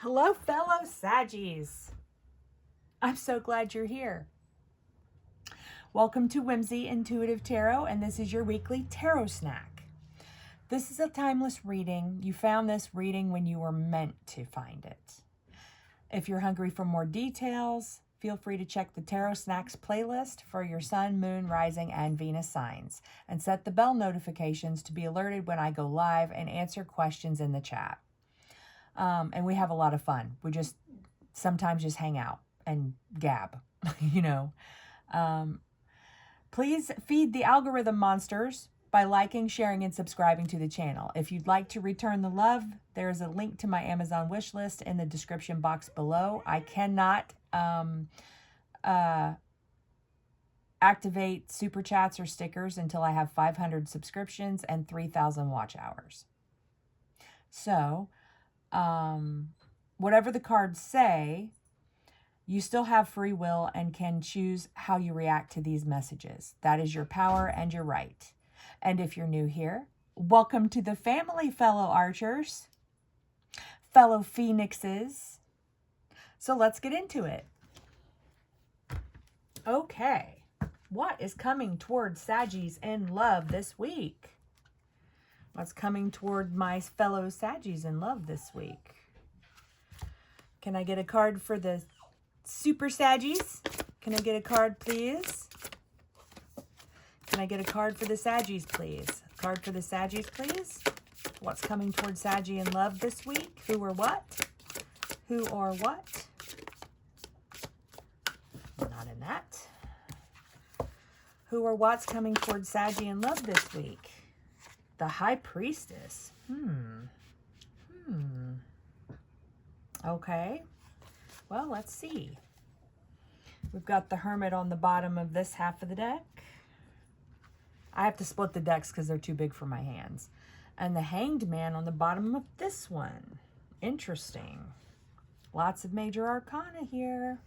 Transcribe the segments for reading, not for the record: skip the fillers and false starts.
Hello, fellow Saggies. I'm so glad you're here. Welcome to Whimzy Intuitive Tarot, and this is your weekly tarot snack. This is a timeless reading. You found this reading when you were meant to find it. If you're hungry for more details, feel free to check the Tarot Snacks playlist for your Sun, Moon, Rising, and Venus signs, and set the bell notifications to be alerted when I go live and answer questions in the chat. And we have a lot of fun. We just sometimes just hang out and gab, you know. Please feed the algorithm monsters by liking, sharing, and subscribing to the channel. If you'd like to return the love, there is a link to my Amazon wish list in the description box below. I cannot activate super chats or stickers until I have 500 subscriptions and 3,000 watch hours. So, whatever the cards say, you still have free will and can choose how you react to these messages. That is your power and your right. And if you're new here, welcome to the family, fellow archers, fellow phoenixes. So let's get into it. Okay, what is coming toward Saggies in love this week? What's coming toward my fellow Saggies in love this week? Can I get a card for the Super Saggies? Can I get a card, please? Can I get a card for the Saggies, please? Card for the Saggies, please? What's coming toward Saggy in love this week? Who or what? Who or what? Not in that. Who or what's coming toward Saggy in love this week? The High Priestess. Okay. Well, let's see. We've got the Hermit on the bottom of this half of the deck. I have to split the decks because they're too big for my hands. And the Hanged Man on the bottom of this one. Interesting. Lots of major arcana here.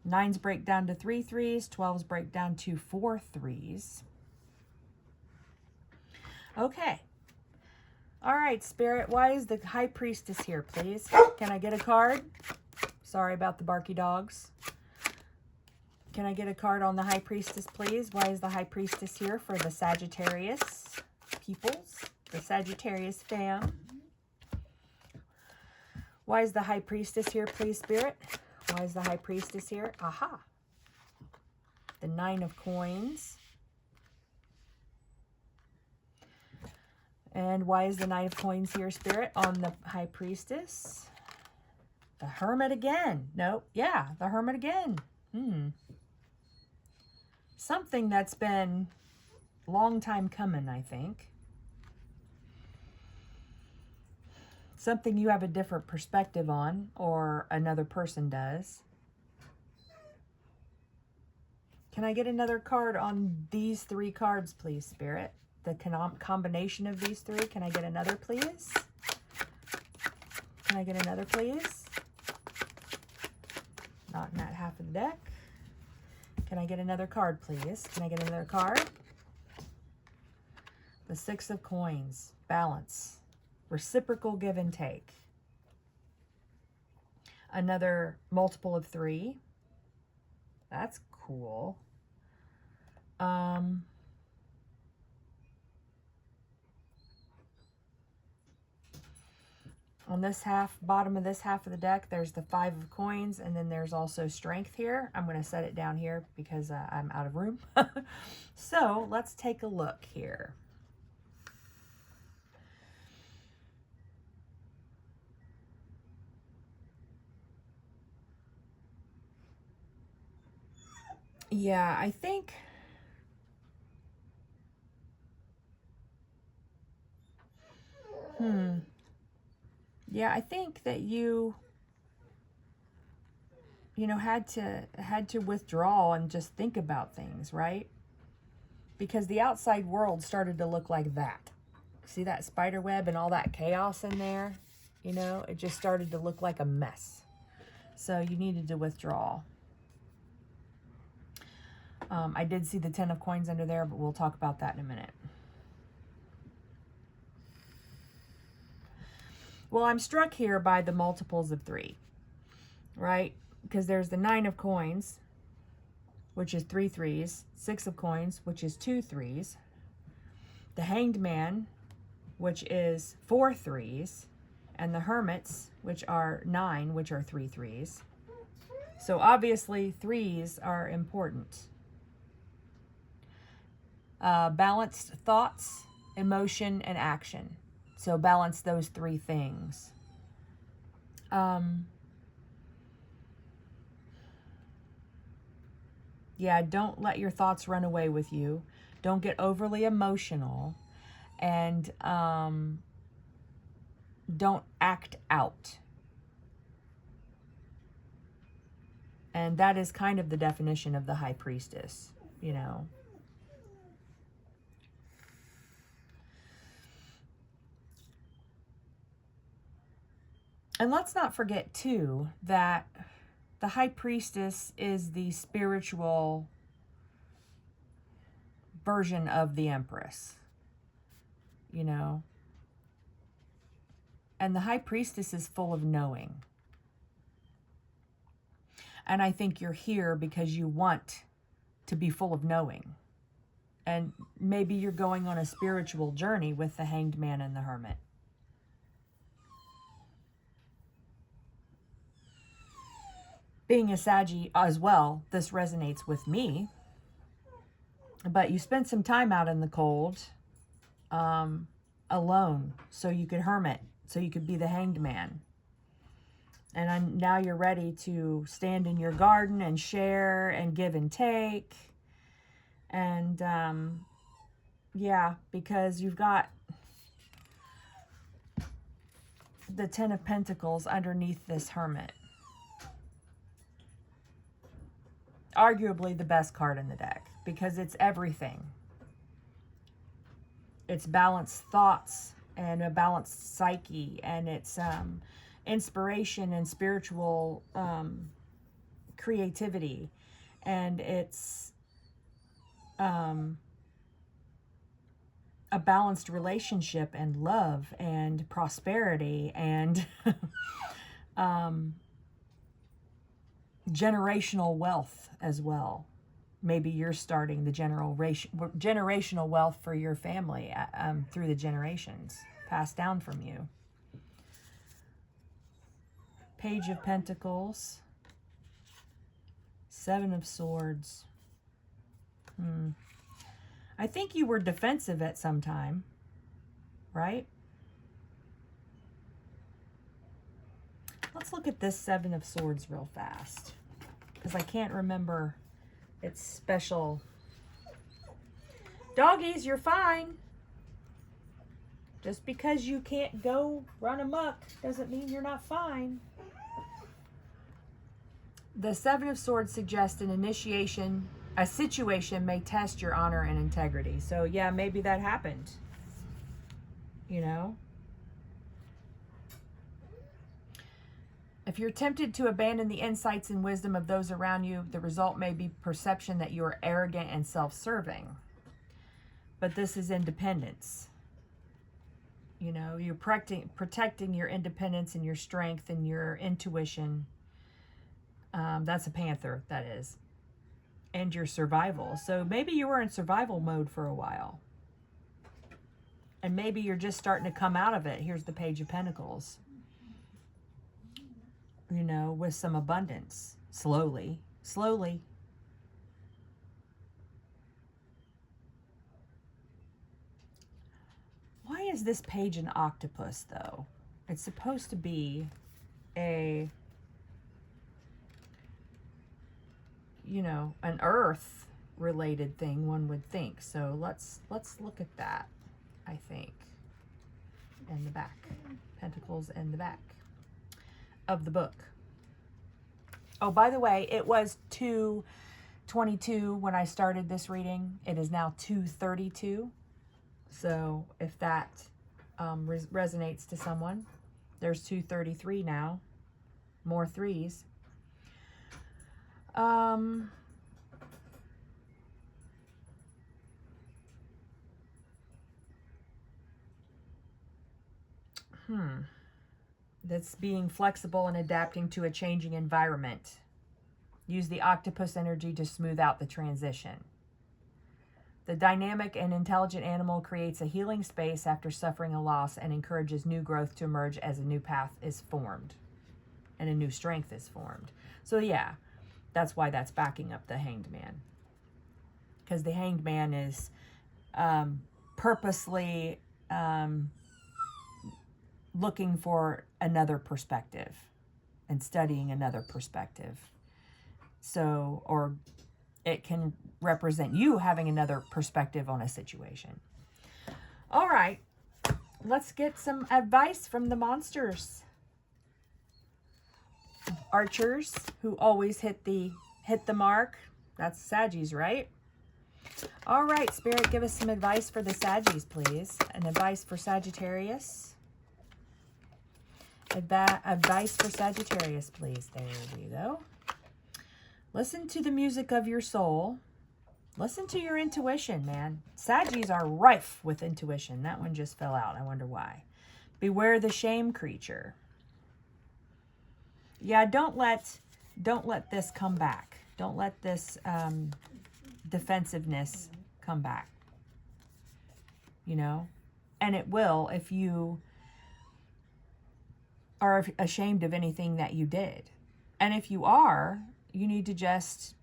9s break down to 3 3s. 12s break down to 4 3s. Okay. All right, Spirit. Why is the High Priestess here, please? Can I get a card? Sorry about the barky dogs. Can I get a card on the High Priestess, please? Why is the High Priestess here for the Sagittarius peoples? The Sagittarius fam. Why is the High Priestess here, please, Spirit? Why is the High Priestess here? Aha. The 9 of Coins. And why is the 9 of Coins here, Spirit, on the High Priestess? The Hermit again. Nope. Yeah, the Hermit again. Something that's been a long time coming, I think. Something you have a different perspective on, or another person does. Can I get another card on these 3 cards, please, Spirit? The combination of these 3. Can I get another, please? Can I get another, please? Not in that half of the deck. Can I get another card, please? Can I get another card? The 6 of Coins. Balance. Reciprocal give and take. Another multiple of 3. That's cool. On this bottom of this half of the deck, there's the 5 of Coins, and then there's also Strength here. I'm going to set it down here because I'm out of room. So let's take a look here. Yeah, I think... Yeah, I think that you had to withdraw and just think about things, right? Because the outside world started to look like that. See that spider web and all that chaos in there? You know, it just started to look like a mess. So you needed to withdraw. I did see the 10 of Coins under there, but we'll talk about that in a minute. Well, I'm struck here by the multiples of 3, right? Because there's the 9 of coins, which is 3 threes, 6 of coins, which is 2 threes, the Hanged Man, which is 4 threes, and the Hermits, which are 9, which are 3 threes. So obviously threes are important. Balanced thoughts, emotion, and action. So balance those 3 things. Yeah, don't let your thoughts run away with you. Don't get overly emotional. And don't act out. And that is kind of the definition of the High Priestess, you know. And let's not forget, too, that the High Priestess is the spiritual version of the Empress, you know. And the High Priestess is full of knowing. And I think you're here because you want to be full of knowing. And maybe you're going on a spiritual journey with the Hanged Man and the Hermit. Being a Saggy as well, this resonates with me. But you spent some time out in the cold, alone, so you could hermit, so you could be the Hanged Man. And now you're ready to stand in your garden and share and give and take. And yeah, because you've got the 10 of Pentacles underneath this Hermit. Arguably the best card in the deck, because it's everything. It's balanced thoughts and a balanced psyche, and it's inspiration and spiritual creativity, and it's a balanced relationship and love and prosperity and generational wealth as well. Maybe you're starting the generational wealth for your family through the generations passed down from you. Page of Pentacles, 7 of Swords. I think you were defensive at some time, right? Let's look at this 7 of Swords real fast, because I can't remember its special. Doggies, you're fine. Just because you can't go run amok doesn't mean you're not fine. The 7 of Swords suggests an initiation. A situation may test your honor and integrity. So yeah, maybe that happened. You know? If you're tempted to abandon the insights and wisdom of those around you, the result may be perception that you are arrogant and self-serving. But this is independence. You know, you're protecting your independence and your strength and your intuition. That's a Panther, that is. And your survival. So maybe you were in survival mode for a while. And maybe you're just starting to come out of it. Here's the Page of Pentacles. You know, with some abundance. Slowly. Slowly. Why is this page an octopus, though? It's supposed to be a, you know, an earth-related thing, one would think. So let's look at that, I think. In the back. Pentacles in the back of the book. Oh, by the way, it was 2:22 when I started this reading. It is now 2:32. So if that resonates to someone, there's 2:33 now. More threes. That's being flexible and adapting to a changing environment. Use the octopus energy to smooth out the transition. The dynamic and intelligent animal creates a healing space after suffering a loss and encourages new growth to emerge as a new path is formed and a new strength is formed. So yeah, that's why that's backing up the Hanged Man. Because the Hanged Man is purposely looking for another perspective and studying another perspective. So, or it can represent you having another perspective on a situation. All right, let's get some advice from the monsters. Archers who always hit the mark. That's Saggies, right? All right, Spirit, give us some advice for the Saggies, please. An advice for Sagittarius. Advice for Sagittarius, please. There we go. Listen to the music of your soul. Listen to your intuition, man. Saggies are rife with intuition. That one just fell out. I wonder why. Beware the shame creature. Yeah, don't let this come back. Don't let this defensiveness come back. You know? And it will if you are ashamed of anything that you did. And if you are, you need to just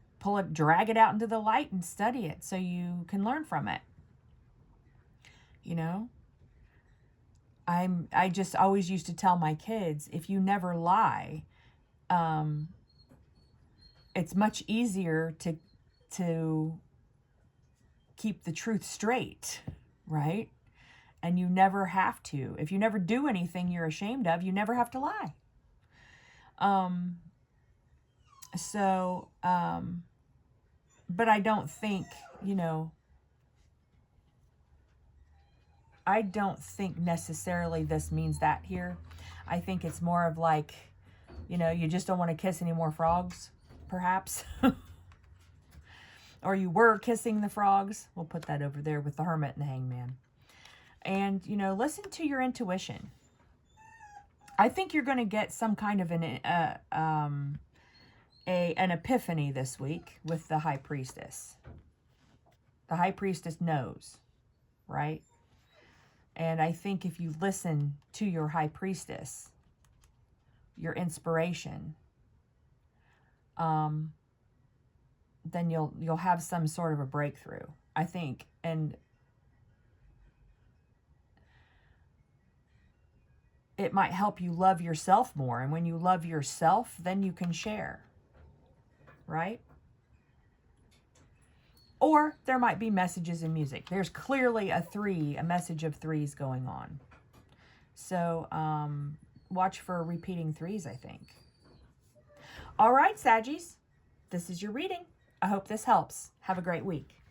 drag it out into the light and study it so you can learn from it. You know? I just always used to tell my kids, if you never lie, it's much easier to keep the truth straight, right? And you never have to. If you never do anything you're ashamed of, you never have to lie. But I don't think, I don't think necessarily this means that here. I think it's more of like, you just don't want to kiss any more frogs, perhaps. Or you were kissing the frogs. We'll put that over there with the Hermit and the Hangman. And, listen to your intuition. I think you're going to get some kind of an epiphany this week with the High Priestess. The High Priestess knows, right? And I think if you listen to your High Priestess, your inspiration, then you'll have some sort of a breakthrough, I think. And it might help you love yourself more. And when you love yourself, then you can share, right? Or there might be messages in music. There's clearly a message of threes going on. So watch for repeating threes, I think. All right, Saggies, this is your reading. I hope this helps. Have a great week.